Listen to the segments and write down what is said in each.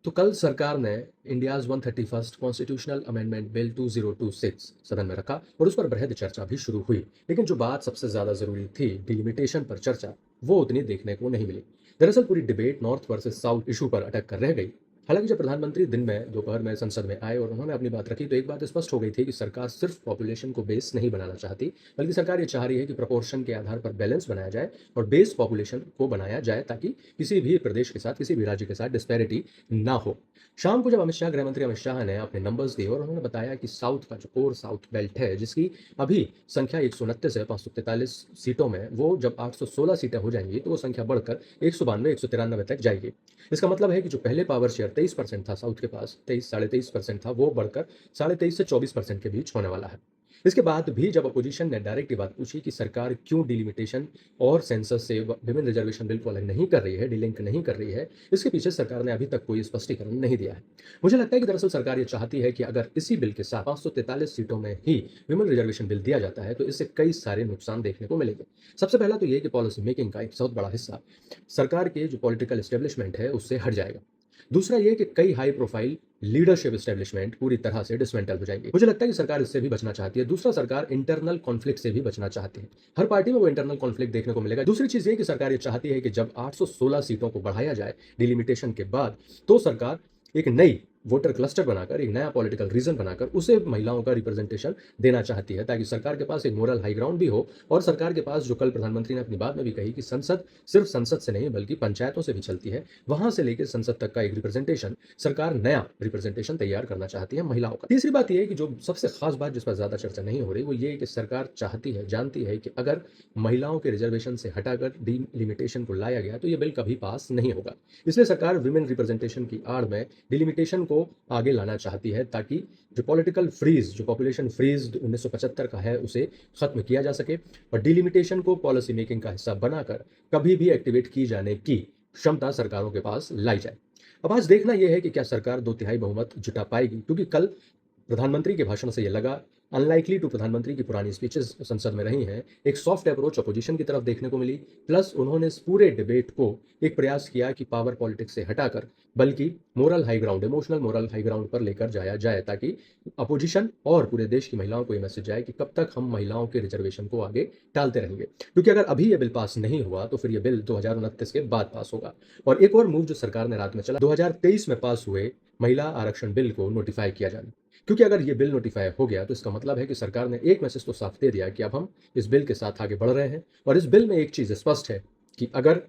तो कल सरकार ने India's 131st constitutional amendment bill 2026 सदन में रखा और उस पर बृहद चर्चा भी शुरू हुई। लेकिन जो बात सबसे ज़्यादा ज़रूरी थी, डिलिमिटेशन पर चर्चा, वो उतनी देखने को नहीं मिली। दरअसल पूरी debate north versus south issue पर अटक कर रह गई। हालांकि जब प्रधानमंत्री दिन में दोपहर में संसद में आए और उन्होंने अपनी बात रखी, तो एक बात स्पष्ट हो गई थी कि सरकार सिर्फ पॉपुलेशन को बेस नहीं बनाना चाहती, बल्कि सरकार ये चाह रही है कि प्रपोर्शन के आधार पर बैलेंस बनाया जाए और बेस पॉपुलेशन को बनाया जाए, ताकि किसी भी प्रदेश के साथ, किसी भी राज्य के साथ डिस्पैरिटी ना हो। शाम को जब गृह मंत्री अमित शाह ने अपने नंबर्स दिए और उन्होंने बताया कि साउथ का जो कोर साउथ बेल्ट है, जिसकी अभी संख्या 129 है 543 सीटों में, वो जब 816 सीटें हो जाएंगी तो वो संख्या बढ़कर 192 193 तक जाएगी। इसका मतलब है कि जो पहले पावर शेयर 23% था साउथ के पास, 23 23.5% था, वो बढ़कर 23.5 से 24% के बीच होने वाला है। इसके बाद भी जब अपोजिशन ने डायरेक्ट ये बात पूछी कि सरकार क्यों डिलिमिटेशन और सेंसस से विमेन रिजर्वेशन बिल को अलग नहीं कर रही है, डिलिंक नहीं कर रही है, इसके पीछे सरकार ने अभी तक कोई स्पष्टीकरण नहीं दिया है। मुझे लगता है कि दरअसल सरकार ये चाहती है कि अगर इसी बिल के साथ 543 सीटों में ही विमेन रिजर्वेशन बिल दिया जाता है, तो इससे कई सारे नुकसान देखने को मिलेंगे। सबसे पहला तो ये कि पॉलिसी मेकिंग का एक बहुत बड़ा हिस्सा सरकार के जो पॉलिटिकल एस्टेब्लिशमेंट है उससे हट जाएगा। दूसरा ये कि कई हाई प्रोफाइल लीडरशिप एस्टेब्लिशमेंट पूरी तरह से डिसमेंटल हो जाएंगे। मुझे लगता है कि सरकार इससे भी बचना चाहती है। दूसरा, सरकार इंटरनल कॉन्फ्लिक्ट से भी बचना चाहती है। हर पार्टी में वो इंटरनल कॉन्फ्लिक्ट देखने को मिलेगा। दूसरी चीज ये कि सरकार ये चाहती है कि जब 816 सीटों को बढ़ाया जाए डिलिमिटेशन के बाद, तो सरकार एक नई वोटर क्लस्टर बनाकर, एक नया पॉलिटिकल रीजन बनाकर उसे महिलाओं का रिप्रेजेंटेशन देना चाहती है, ताकि सरकार के पास एक मोरल हाई ग्राउंड भी हो और सरकार के पास, जो कल प्रधानमंत्री ने अपनी बात में भी कही कि संसद सिर्फ संसद से नहीं बल्कि पंचायतों से भी चलती है, वहां से लेकर संसद तक का एक रिप्रेजेंटेशन, सरकार नया रिप्रेजेंटेशन तैयार करना चाहती है महिलाओं का। तीसरी बात यह है कि जो सबसे खास बात जिस पर ज्यादा चर्चा नहीं हो रही, वो ये कि सरकार चाहती है, जानती है कि अगर महिलाओं के रिजर्वेशन से हटाकर डिलिमिटेशन को लाया गया तो ये बिल कभी पास नहीं होगा। इसलिए सरकार विमेन रिप्रेजेंटेशन की आड़ में डिलिमिटेशन को आगे लाना चाहती है, ताकि जो पॉलिटिकल फ्रीज, जो पॉपुलेशन फ्रीज 1975 का है, उसे खत्म किया जा सके और डिलिमिटेशन को पॉलिसी मेकिंग का हिस्सा बनाकर कभी भी एक्टिवेट की जाने की क्षमता सरकारों के पास लाई जाए। अब आज देखना यह है कि क्या सरकार 2/3 बहुमत जुटा पाएगी, क्योंकि कल प्रधानमंत्री के भाषण से यह लगा, अनलाइकली टू प्रधानमंत्री की पुरानी स्पीचेस संसद में रही हैं, एक सॉफ्ट अप्रोच अपोजिशन की तरफ देखने को मिली। प्लस उन्होंने इस पूरे डिबेट को एक प्रयास किया कि पावर पॉलिटिक्स से हटाकर बल्कि moral high ground, emotional moral high ground पर लेकर जाया जाए, ताकि अपोजिशन और पूरे देश की महिलाओं को यह मैसेज जाए कि कब तक हम महिलाओं के रिजर्वेशन को आगे टालते रहेंगे। क्योंकि अगर अभी यह बिल पास नहीं हुआ तो फिर यह बिल 2029 के बाद पास होगा। और एक और मूव जो सरकार ने रात में चला, 2023 में पास हुए महिला आरक्षण बिल को नोटिफाई किया जाना। क्योंकि अगर ये बिल नोटिफाई हो गया तो इसका मतलब है कि सरकार ने एक मैसेज तो साफ दे दिया कि अब हम इस बिल के साथ आगे बढ़ रहे हैं। और इस बिल में एक चीज स्पष्ट है कि अगर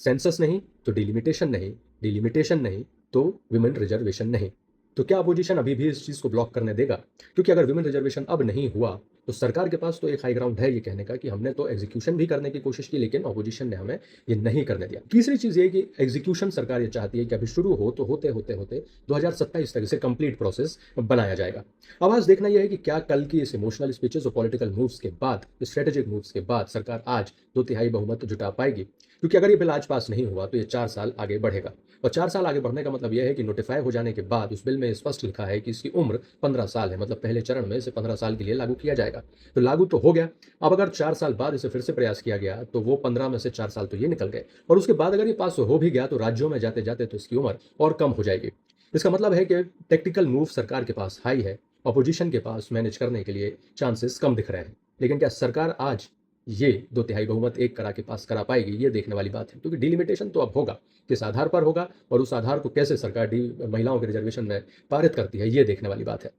सेंसस नहीं तो डिलिमिटेशन नहीं, डिलिमिटेशन नहीं तो विमेन रिजर्वेशन नहीं। तो क्या अपोजिशन अभी भी इस चीज को ब्लॉक करने देगा? क्योंकि अगर विमेन रिजर्वेशन अब नहीं हुआ तो सरकार के पास तो एक हाई ग्राउंड है ये कहने का कि हमने तो एग्जीक्यूशन भी करने की कोशिश की, लेकिन अपोजिशन ने हमें ये नहीं करने दिया। तीसरी चीज ये कि एग्जीक्यूशन सरकार ये चाहती है कि अभी शुरू हो तो होते होते होते 2027 तक इसे कंप्लीट प्रोसेस बनाया जाएगा। अब आज देखना यह है कि क्या कल की इस इमोशनल स्पीचेस और पॉलिटिकल मूव्स के बाद, स्ट्रेटेजिक मूव्स के बाद सरकार आज 2/3 बहुमत जुटा पाएगी। क्योंकि अगर ये बिल आज पास नहीं हुआ तो ये 4 साल आगे बढ़ेगा। और 4 साल आगे बढ़ने का मतलब यह है कि नोटिफाई हो जाने के बाद उस बिल में स्पष्ट लिखा है कि इसकी उम्र 15 साल है, मतलब पहले चरण में इसे 15 साल के लिए लागू किया जाएगा। तो लागू तो हो गया। अब अगर 4 साल बाद इसे फिर से प्रयास किया गया तो वो 15 में से 4 साल तो ये निकल गए, और उसके बाद अगर ये पास हो भी गया तो राज्यों में जाते जाते तो इसकी उम्र और कम हो जाएगी। इसका मतलब है कि टेक्टिकल मूव सरकार के पास हाई है, अपोजिशन के पास मैनेज करने के लिए चांसेस कम दिख रहे हैं। लेकिन क्या सरकार आज ये 2/3 बहुमत एक करा के पास करा पाएगी, ये देखने वाली बात है। क्योंकि डिलिमिटेशन तो अब होगा, किस आधार पर होगा और उस आधार को कैसे सरकार महिलाओं के रिजर्वेशन में पारित करती है, ये देखने वाली बात है।